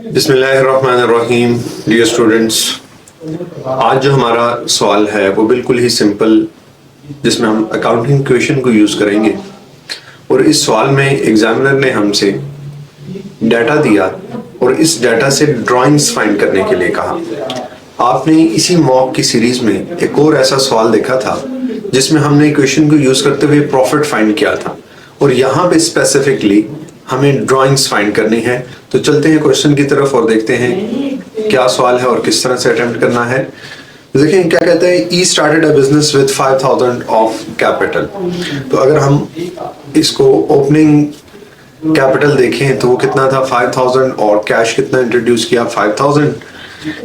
बिस्मिल्लाहिर्रहमानिर्रहीम। Dear students, आज जो हमारा सवाल है वो बिल्कुल ही सिंपल, जिसमें हम अकाउंटिंग क्वेश्चन को यूज़ करेंगे। और इस सवाल में एग्जामिनर ने हमसे डाटा दिया और इस डाटा से ड्राइंग्स फाइंड करने के लिए कहा। आपने इसी मॉक की सीरीज में एक और ऐसा सवाल देखा था जिसमें हमने क्वेश्चन को यूज़ करते हुए प्रॉफिट फाइंड किया था, और यहाँ पे स्पेसिफिकली हमें ड्राइंग्स फाइंड करनी है। तो चलते हैं क्वेश्चन की तरफ और देखते हैं क्या सवाल है और किस तरह से अटेम्प्ट करना है। देखें क्या कहते हैं, I started a business with 5000 of capital. तो अगर हम इसको ओपनिंग कैपिटल देखें तो वो कितना था 5000, और कैश कितना इंट्रोड्यूस किया 5000।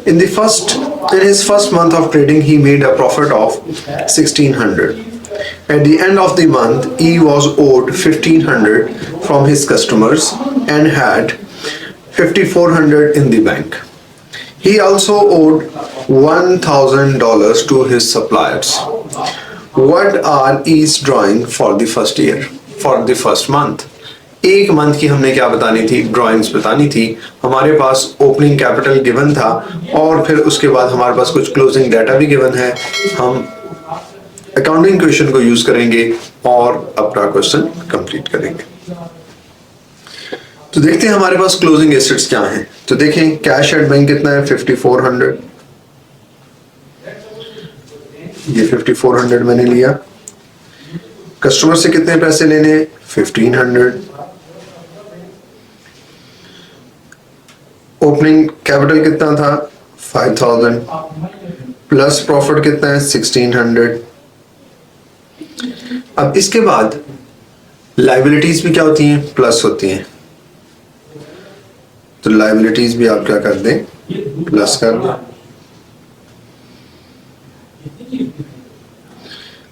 In his first month of trading, he made a profit of 1600. At the end of the month, he was owed 1500 from his customers and had 5400 in the bank. He also owed $1000 to his suppliers. What are E's drawing for the first year? For the first month. एक month की हमने क्या बतानी थी, drawings बतानी थी। हमारे पास opening capital given था और फिर उसके बाद हमारे पास कुछ क्लोजिंग डाटा भी गिवन है। हम अकाउंटिंग क्वेश्चन को यूज करेंगे और अपना क्वेश्चन कंप्लीट करेंगे। तो देखते हैं हमारे पास क्लोजिंग एसेट्स क्या हैं। तो देखें कैश एट बैंक कितना है 5400, ये 5400 मैंने लिया। कस्टमर से कितने पैसे लेने 1500। ओपनिंग कैपिटल कितना था 5000 प्लस प्रॉफिट कितना है 1600। अब इसके बाद लायबिलिटीज भी क्या होती हैं, प्लस होती हैं। तो लायबिलिटीज भी आप क्या कर दें, प्लस कर दें।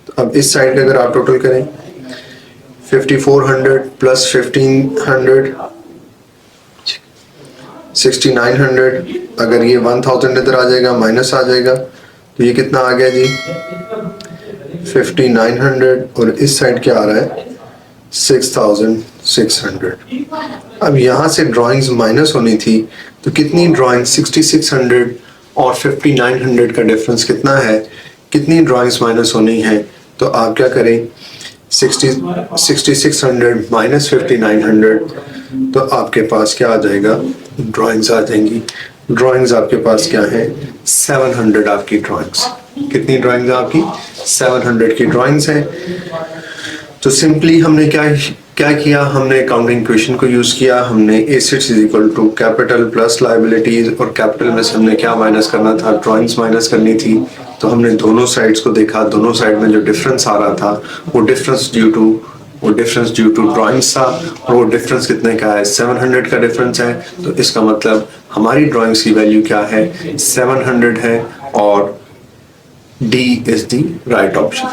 तो अब इस साइड का अगर आप टोटल करें 5400 प्लस 1500 6900। अगर ये 1000 इधर आ जाएगा माइनस आ जाएगा, तो ये कितना आ गया जी 5900, और इस साइड क्या आ रहा है 6600। अब यहाँ से ड्राइंग्स माइनस होनी थी, तो कितनी ड्राइंग 6600 और 5900 का डिफरेंस कितना है, कितनी ड्राइंग्स माइनस होनी है। तो आप क्या करें 6600 माइनस 5900, तो आपके पास क्या आ जाएगा, ड्राइंग्स आ जाएंगी। ड्राइंग्स आपके पास क्या है 700 आपकी ड्राइंग्स। कितनी ड्राइंग्स आपकी 700 की ड्राइंग्स हैं। तो सिंपली हमने क्या किया, हमने अकाउंटिंग क्वेश्चन को यूज किया। हमने assets is equal to capital plus liabilities, और कैपिटल में से हमने क्या माइनस करना था, ड्राइंग्स माइनस करनी थी। तो हमने दोनों साइड्स को देखा, दोनों साइड में जो डिफरेंस आ रहा था वो डिफरेंस ड्यू टू ड्राइंग्स था, और वो डिफरेंस कितने का है 700 का डिफरेंस है। तो इसका मतलब हमारी ड्राइंग्स की वैल्यू क्या है 700 है, और D is the right option.